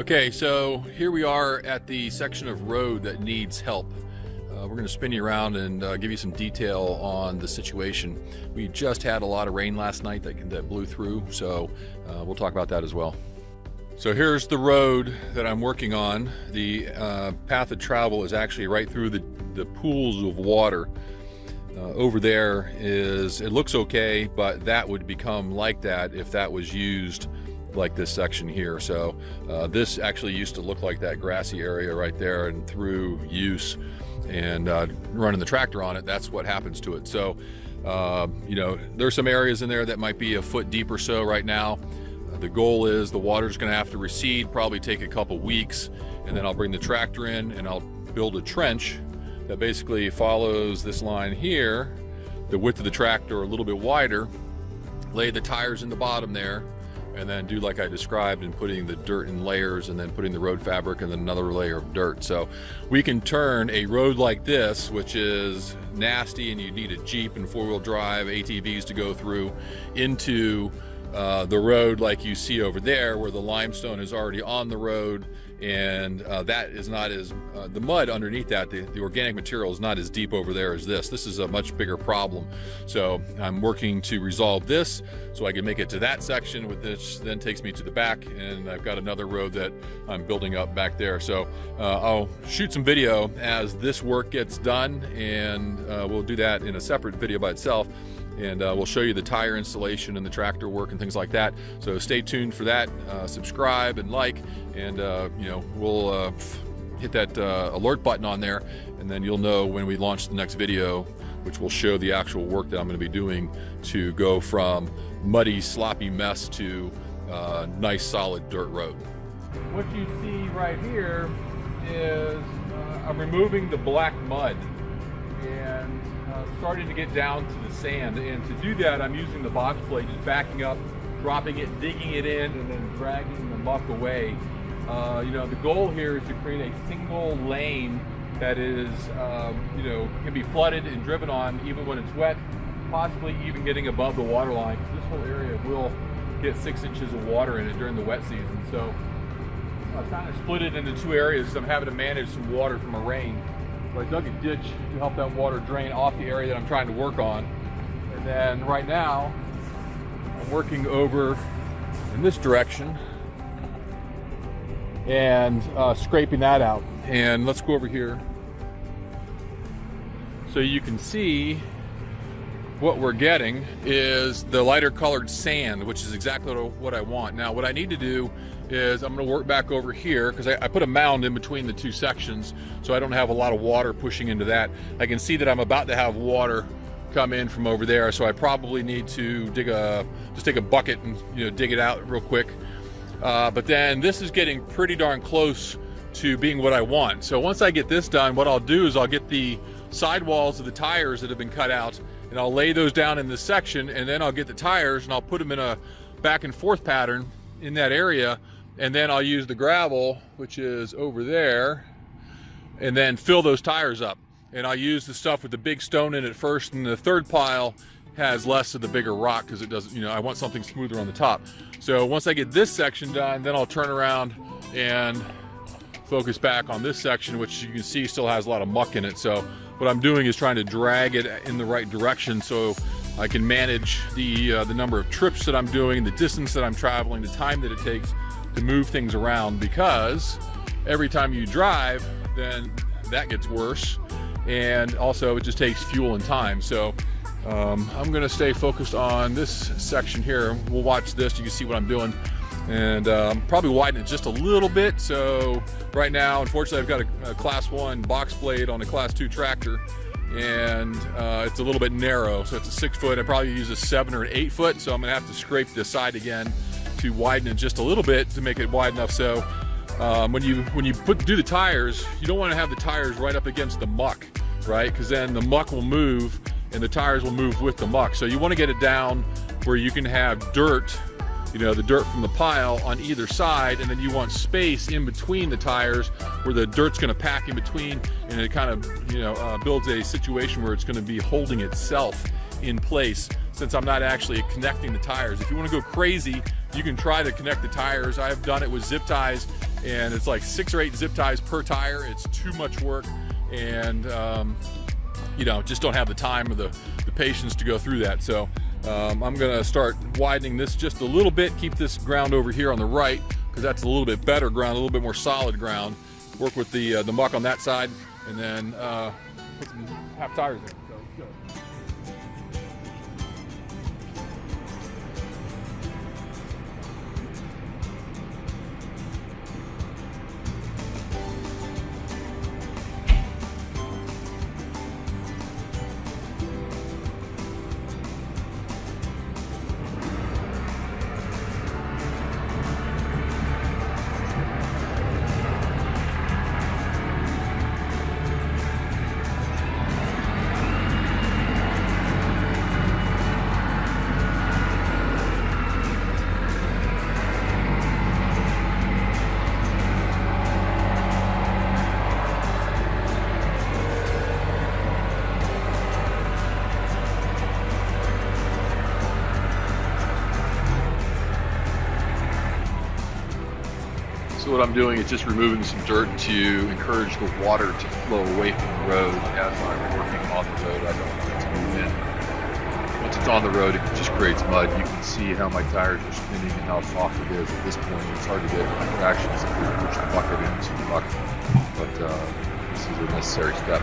Okay, so here we are at the section of road that needs help. We're going to spin you around and give you some detail on the situation. We just had a lot of rain last night that blew through, so we'll talk about that as well. So here's the road that I'm working on. The path of travel is actually right through the pools of water. Over there it looks okay, but that would become like that if that was used like this section here. So this actually used to look like that grassy area right there, and through use and running the tractor on it, that's what happens to it. So you know, there's some areas in there that might be a foot deep or so right now. The goal is the water's going to have to recede, probably take a couple weeks, and then I'll bring the tractor in and I'll build a trench that basically follows this line here, the width of the tractor a little bit wider, lay the tires in the bottom there, and then do like I described in putting the dirt in layers and then putting the road fabric and then another layer of dirt. So we can turn a road like this, which is nasty and you need a Jeep and four-wheel drive ATVs to go through, into the road like you see over there, where the limestone is already on the road, and that is not as the mud underneath that, the organic material is not as deep over there as this. This is a much bigger problem. So I'm working to resolve this so I can make it to that section, which then takes me to the back, and I've got another road that I'm building up back there. So I'll shoot some video as this work gets done, and we'll do that in a separate video by itself. And we'll show you the tire installation and the tractor work and things like that. So stay tuned for that. Subscribe and like, and you know, we'll hit that alert button on there, and then you'll know when we launch the next video, which will show the actual work that I'm going to be doing to go from muddy, sloppy mess to nice, solid dirt road. What you see right here is I'm removing the black mud and starting to get down to the sand, and to do that I'm using the box blade, just backing up, dropping it, digging it in, and then dragging the muck away. You know, the goal here is to create a single lane that is, you know, can be flooded and driven on even when it's wet, possibly even getting above the water line, because this whole area will get 6 inches of water in it during the wet season. So I've kind of split it into two areas, so I'm having to manage some water from a rain. So I dug a ditch to help that water drain off the area that I'm trying to work on. And then right now, I'm working over in this direction and scraping that out. And let's go over here so you can see what we're getting is the lighter colored sand, which is exactly what I want. Now what I need to do is I'm going to work back over here, because I put a mound in between the two sections so I don't have a lot of water pushing into that. I can see that I'm about to have water come in from over there, so I probably need to just take a bucket and, you know, dig it out real quick. But then this is getting pretty darn close to being what I want. So once I get this done, what I'll do is I'll get the sidewalls of the tires that have been cut out, and I'll lay those down in this section, and then I'll get the tires and I'll put them in a back and forth pattern in that area, and then I'll use the gravel, which is over there, and then fill those tires up. And I'll use the stuff with the big stone in it first, and the third pile has less of the bigger rock, because it doesn't, you know, I want something smoother on the top. So once I get this section done, then I'll turn around and focus back on this section, which you can see still has a lot of muck in it. So what I'm doing is trying to drag it in the right direction so I can manage the number of trips that I'm doing, the distance that I'm traveling, the time that it takes to move things around, because every time you drive, then that gets worse, and also it just takes fuel and time. So I'm going to stay focused on this section here. We'll watch this, you can see what I'm doing, and probably widen it just a little bit. So right now, unfortunately, I've got a class 1 box blade on a class 2 tractor, and it's a little bit narrow, so it's a 6 foot. I probably use a 7 or an 8 foot, so I'm gonna have to scrape the side again to widen it just a little bit to make it wide enough. So when you do the tires, you don't want to have the tires right up against the muck, right? Because then the muck will move and the tires will move with the muck. So you want to get it down where you can have dirt, you know, the dirt from the pile on either side, and then you want space in between the tires where the dirt's going to pack in between, and it kind of, you know, builds a situation where it's going to be holding itself in place, since I'm not actually connecting the tires. If you want to go crazy, you can try to connect the tires. I've done it with zip ties and it's like 6 or 8 zip ties per tire. It's too much work, and you know, just don't have the time or the patience to go through that. So I'm gonna start widening this just a little bit, keep this ground over here on the right, because that's a little bit better ground, a little bit more solid ground. Work with the muck on that side, and then put some half tires in. So let's go. So what I'm doing is just removing some dirt to encourage the water to flow away from the road as I'm working on the road. I don't want it to move in. Once it's on the road, it just creates mud. You can see how my tires are spinning and how soft it is. At this point, it's hard to get traction to push the bucket into the muck, but this is a necessary step.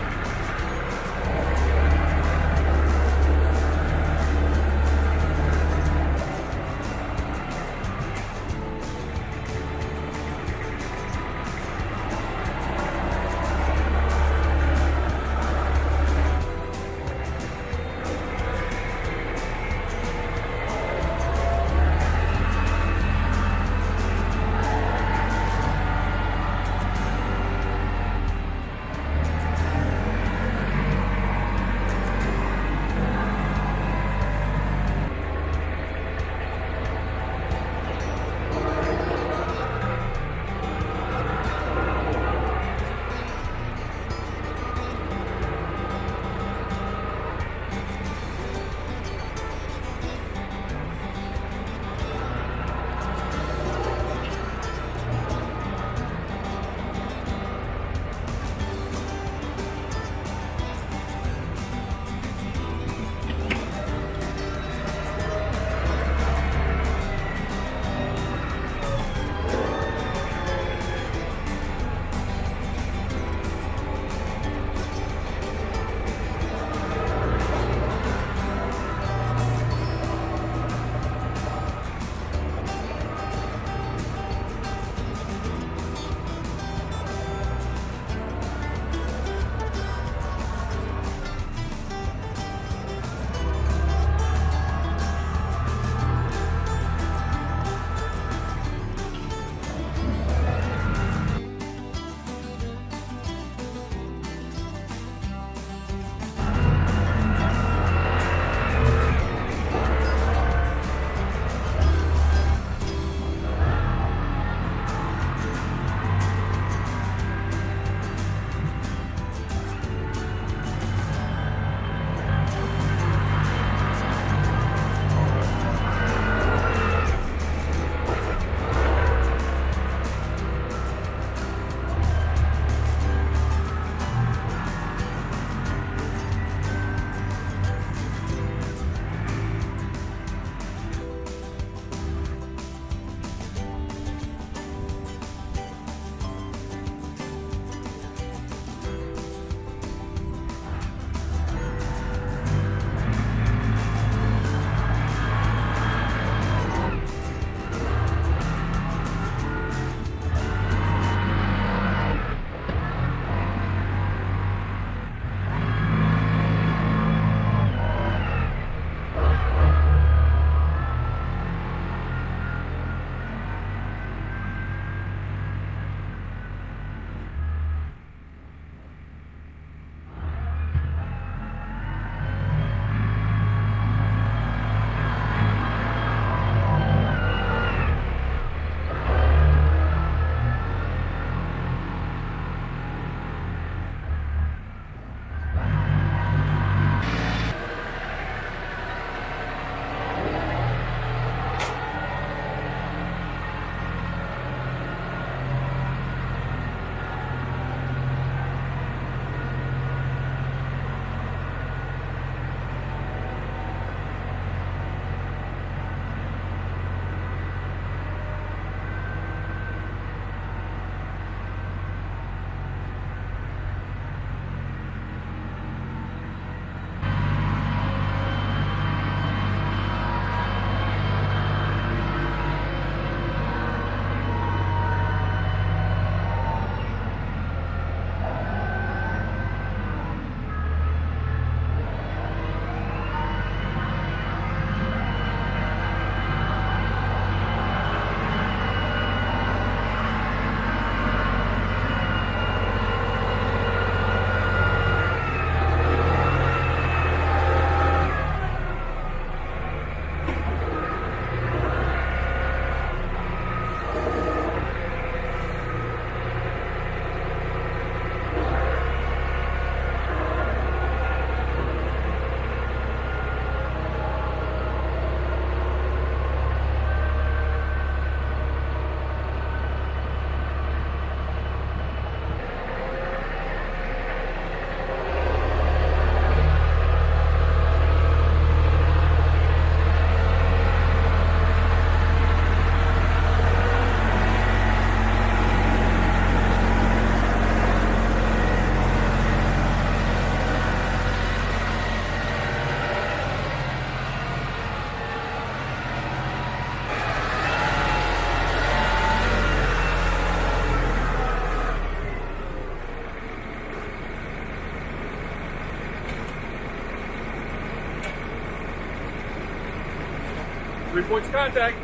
3 points of contact.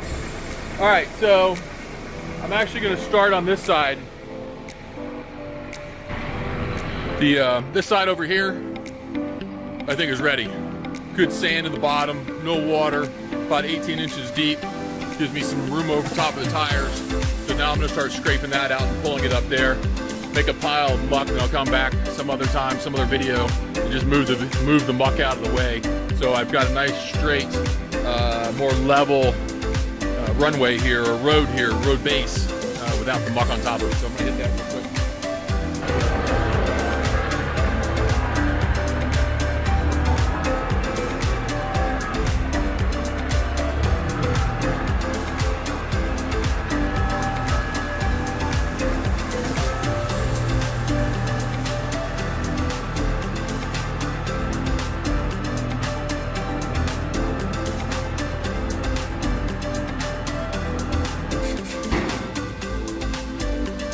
All right, so I'm actually going to start on this side. This side over here, I think is ready. Good sand at the bottom, no water, about 18 inches deep. Gives me some room over top of the tires. So now I'm going to start scraping that out and pulling it up there. Make a pile of muck, and I'll come back some other time, some other video, and just move the muck out of the way. So I've got a nice straight, more level runway here, or road base, without the muck on top of it. So I'm going to hit that real quick.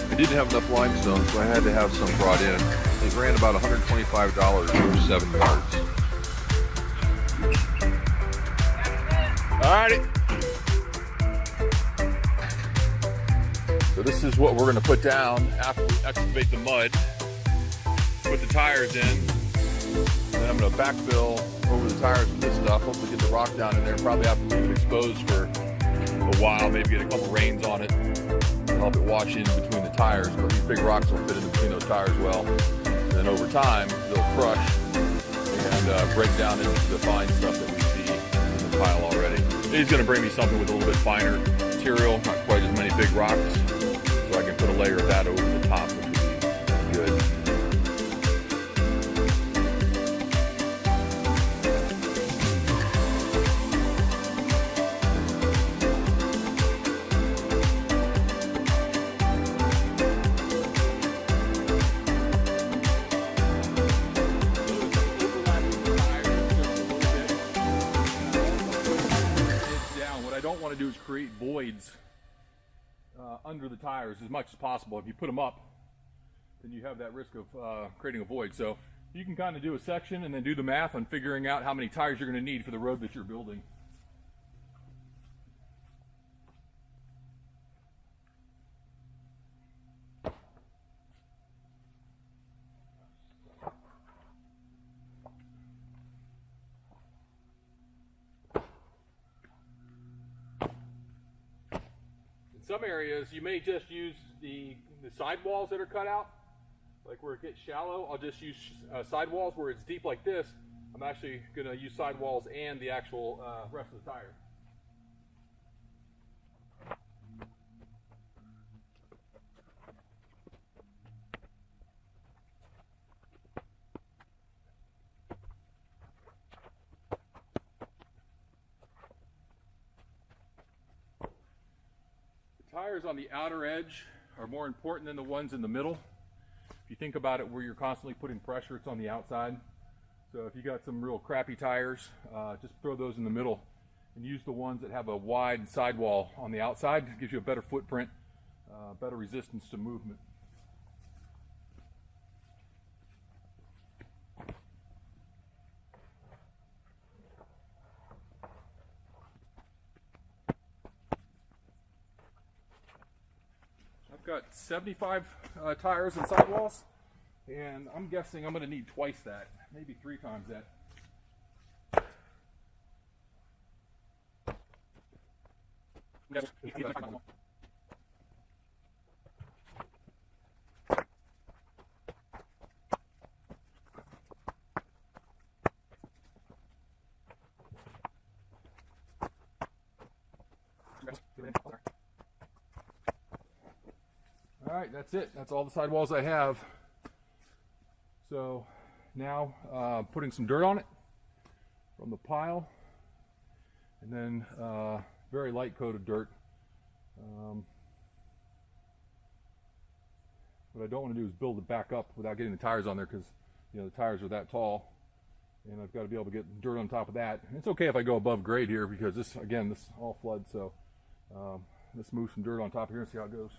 I didn't have enough limestone, so I had to have some brought in. It ran about $125 for 7 yards. Alrighty. So this is what we're going to put down after we excavate the mud. Put the tires in. Then I'm going to backfill over the tires with this stuff. Hopefully get the rock down in there. Probably have to leave it exposed for a while. Maybe get a couple rains on it. Help it wash in between the tires, but these big rocks will fit in between those tires well. And then over time, they'll crush and break down into the fine stuff that we see in the pile already. He's going to bring me something with a little bit finer material, not quite as many big rocks, so I can put a layer of that over the top, which would be good. Do is create voids under the tires as much as possible. If you put them up, then you have that risk of creating a void. So you can kind of do a section and then do the math on figuring out how many tires you're going to need for the road that you're building. Some areas you may just use the sidewalls that are cut out, like where it gets shallow. I'll just use sidewalls. Where it's deep like this, I'm actually going to use sidewalls and the actual rest of the tire. Tires on the outer edge are more important than the ones in the middle. If you think about it, where you're constantly putting pressure, it's on the outside. So if you got some real crappy tires, just throw those in the middle and use the ones that have a wide sidewall on the outside. It gives you a better footprint, better resistance to movement. I've got 75 tires and sidewalls, and I'm guessing I'm going to need twice that, maybe 3 times that. All right, that's it. That's all the sidewalls I have. So now putting some dirt on it from the pile, and then very light coated dirt. What I don't want to do is build it back up without getting the tires on there, because the tires are that tall, and I've got to be able to get dirt on top of that. And it's okay if I go above grade here, because this all floods. So let's move some dirt on top here and see how it goes.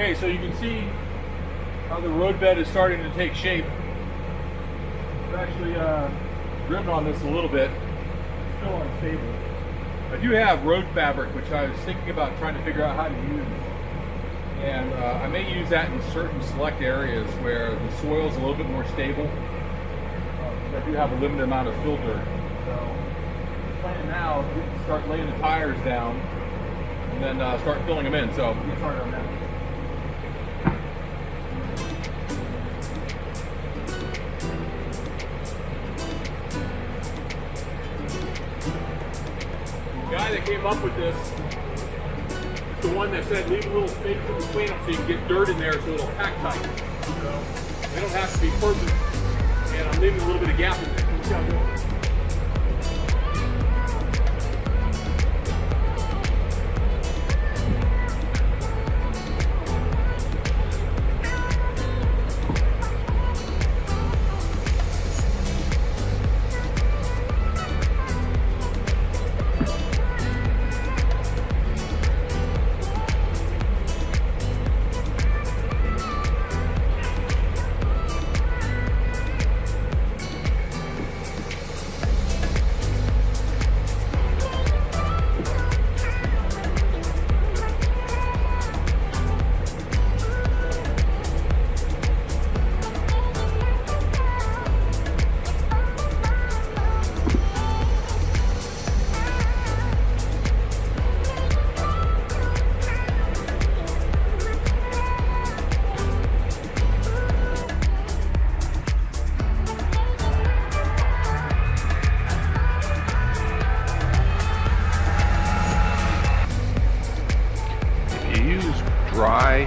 Okay, so you can see how the roadbed is starting to take shape. I've actually driven on this a little bit. It's still unstable. I do have road fabric, which I was thinking about trying to figure out how to use. And I may use that in certain select areas where the soil is a little bit more stable. I do have a limited amount of fill dirt. So the plan now is to start laying the tires down and then start filling them in. So we'll get started on that. The guy that came up with this is the one that said leave a little space in between them so you can get dirt in there so it'll pack tight. So they don't have to be perfect. And I'm leaving a little bit of gap in there. See how it goes. Dry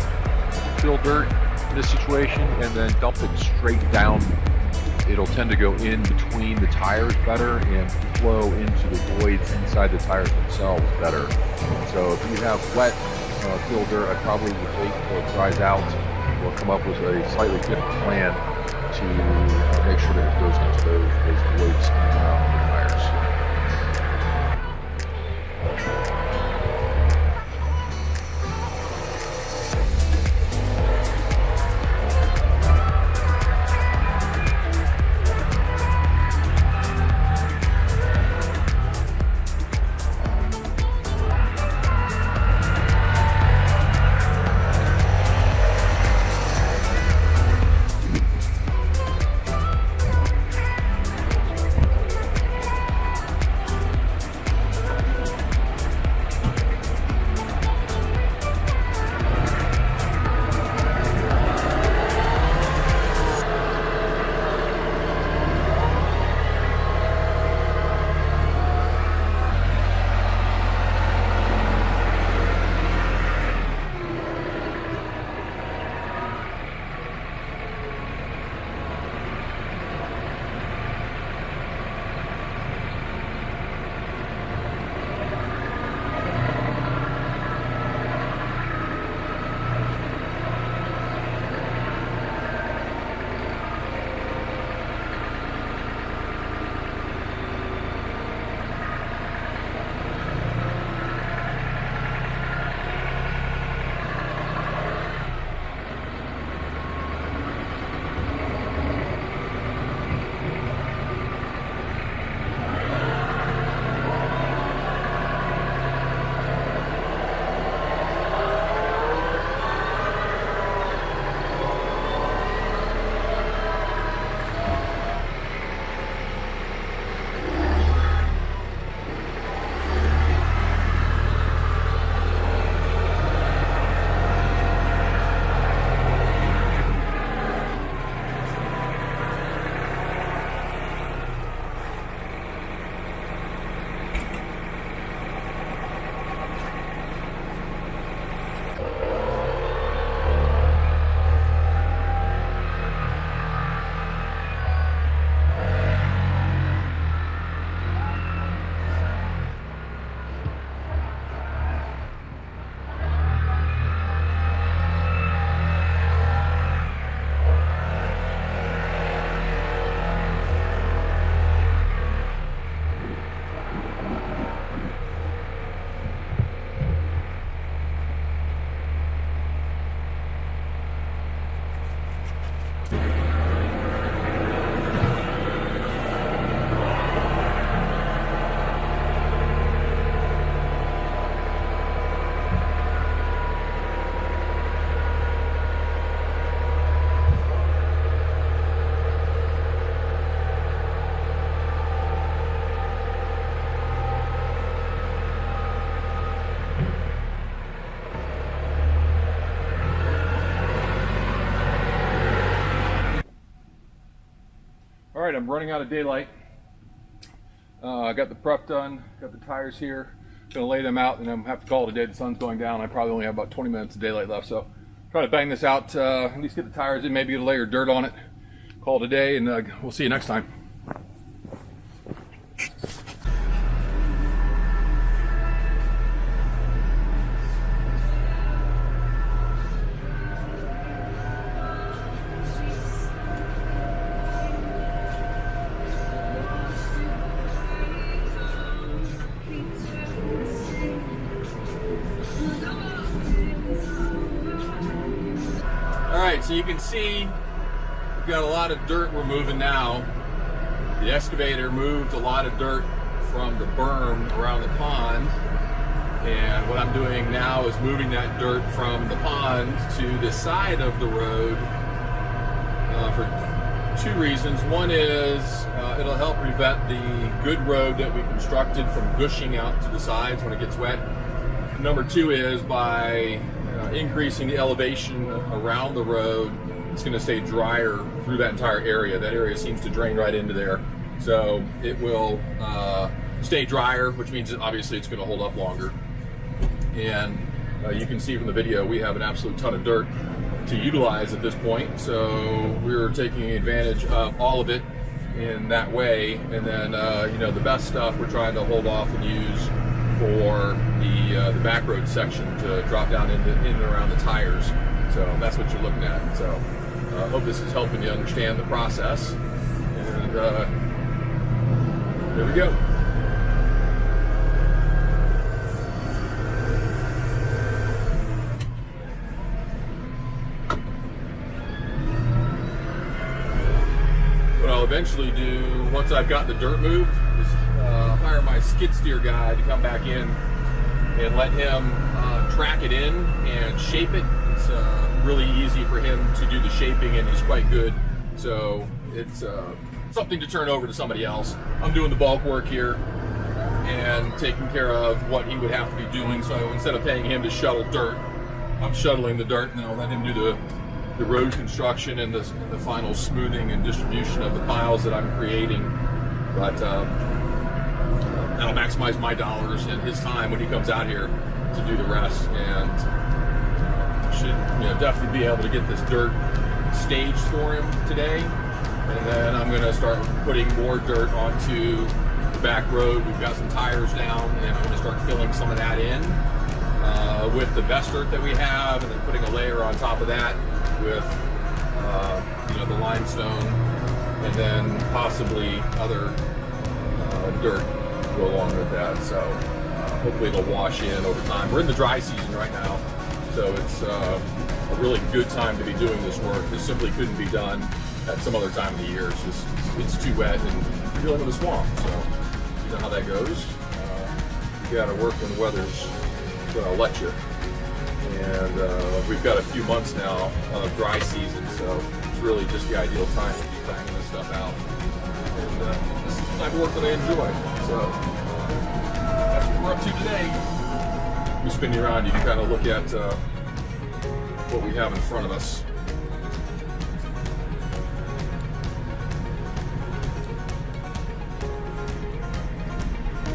fill dirt in this situation and then dump it straight down, it'll tend to go in between the tires better and flow into the voids inside the tires themselves better. So if you have wet fill dirt, I probably would wait until it dries out. We'll come up with a slightly different plan to make sure that it goes into those voids around the tires. All right, I'm running out of daylight. I got the prep done, got the tires here. Gonna lay them out and then have to call it a day. The sun's going down. I probably only have about 20 minutes of daylight left, so try to bang this out, at least get the tires in, maybe get a layer of dirt on it. Call it a day, and we'll see you next time. Alright, so you can see we've got a lot of dirt we're moving now. The excavator moved a lot of dirt from the berm around the pond, and what I'm doing now is moving that dirt from the pond to the side of the road for two reasons. One is it'll help prevent the good road that we constructed from gushing out to the sides when it gets wet. Number two is by increasing the elevation around the road, it's going to stay drier through that entire area. That area seems to drain right into there, so it will stay drier, which means that obviously it's going to hold up longer. And you can see from the video we have an absolute ton of dirt to utilize at this point, so we're taking advantage of all of it in that way. And then you know, the best stuff we're trying to hold off and use for the back road section to drop down in and around the tires. So that's what you're looking at. So I hope this is helping you understand the process. And there we go. What I'll eventually do, once I've got the dirt moved, is hire my skid steer guy to come back in and let him track it in and shape it. It's really easy for him to do the shaping, and he's quite good. So it's something to turn over to somebody else. I'm doing the bulk work here and taking care of what he would have to be doing. So instead of paying him to shuttle dirt, I'm shuttling the dirt, and I'll let him do the road construction and the final smoothing and distribution of the piles that I'm creating. But that'll maximize my dollars and his time when he comes out here to do the rest. And should, you know, definitely be able to get this dirt staged for him today. And then I'm going to start putting more dirt onto the back road. We've got some tires down, and I'm going to start filling some of that in with the best dirt that we have, and then putting a layer on top of that with you know, the limestone, and then possibly other dirt to go along with that. So hopefully it'll wash in over time. We're in the dry season right now, so it's a really good time to be doing this work. This simply couldn't be done at some other time of the year. It's just it's too wet, and you're dealing with a swamp, so you know how that goes. You gotta work when the weather's gonna let you. And we've got a few months now of dry season, so it's really just the ideal time to be banging this stuff out. And this is the type of work that I enjoy. So that's what we're up to today. We spin you around, you can kind of look at what we have in front of us.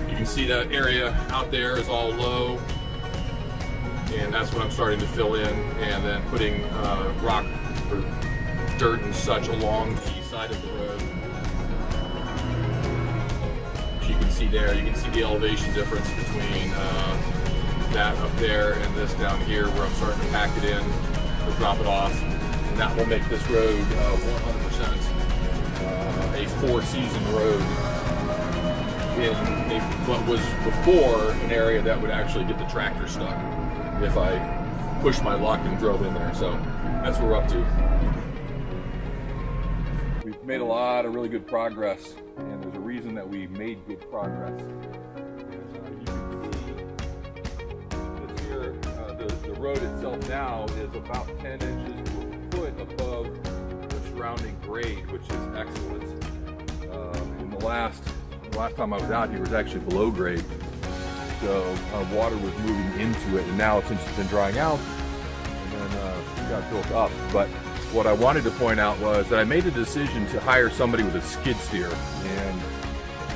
You can see that area out there is all low, and that's what I'm starting to fill in, and then putting rock or dirt and such along the side of the road. As you can see there, you can see the elevation difference between that up there and this down here, where I'm starting to pack it in to drop it off, and that will make this road 100% a four-season road in what was before an area that would actually get the tractor stuck if I pushed my luck and drove in there. So that's what we're up to. We've made a lot of really good progress, and there's a reason that we made good progress. You can see this here, the road itself now is about 10 inches to a foot above the surrounding grade, which is excellent. And the last time I was out here was actually below grade. So water was moving into it, and now since it's been drying out, and then it got built up. But what I wanted to point out was that I made a decision to hire somebody with a skid steer, and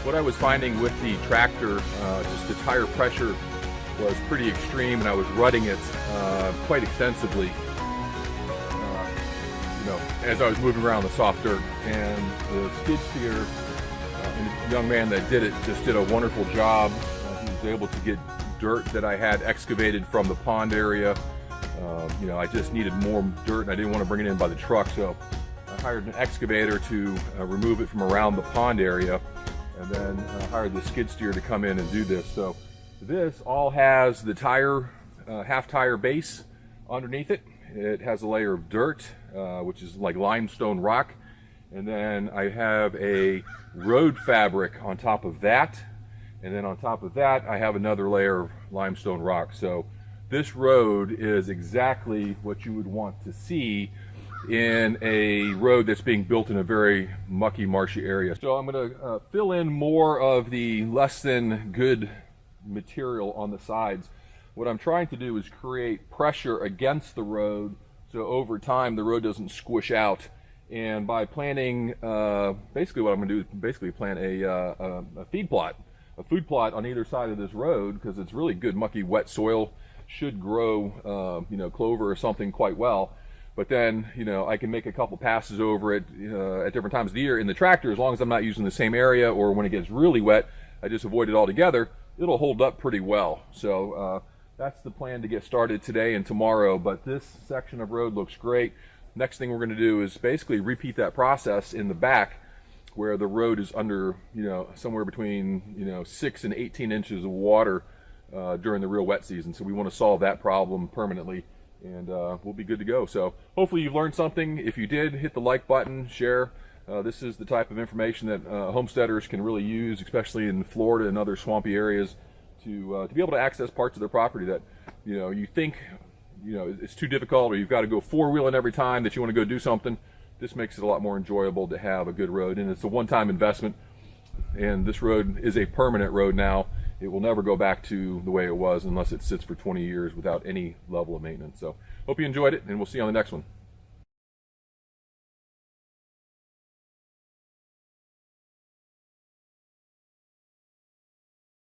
what I was finding with the tractor, just the tire pressure was pretty extreme, and I was rutting it quite extensively, as I was moving around the soft dirt. And the skid steer, and the young man that did it just did a wonderful job. He was able to get dirt that I had excavated from the pond area. I just needed more dirt, and I didn't want to bring it in by the truck, so I hired an excavator to remove it from around the pond area, and then hired the skid steer to come in and do this. So this all has the tire, half tire base underneath it. It has a layer of dirt, which is like limestone rock, and then I have a road fabric on top of that, and then on top of that I have another layer of limestone rock. So this road is exactly what you would want to see in a road that's being built in a very mucky, marshy area. So I'm going to fill in more of the less than good material on the sides. What I'm trying to do is create pressure against the road, so over time the road doesn't squish out. And by planting, basically what I'm going to do is basically plant a feed plot, a food plot on either side of this road, because it's really good, mucky, wet soil. Should grow, clover or something quite well. But then, I can make a couple passes over it at different times of the year in the tractor, as long as I'm not using the same area, or when it gets really wet, I just avoid it altogether. It'll hold up pretty well. So that's the plan to get started today and tomorrow. But this section of road looks great. Next thing we're going to do is basically repeat that process in the back, where the road is under, somewhere between, 6 and 18 inches of water during the real wet season. So we want to solve that problem permanently, and we'll be good to go. So hopefully you've learned something. If you did, hit the like button, share. This is the type of information that homesteaders can really use, especially in Florida and other swampy areas, to be able to access parts of their property that you think it's too difficult, or you've got to go four-wheeling every time that you want to go do something. This makes it a lot more enjoyable to have a good road, and it's a one-time investment. And this road is a permanent road now. It will never go back to the way it was unless it sits for 20 years without any level of maintenance. So hope you enjoyed it, and we'll see you on the next one.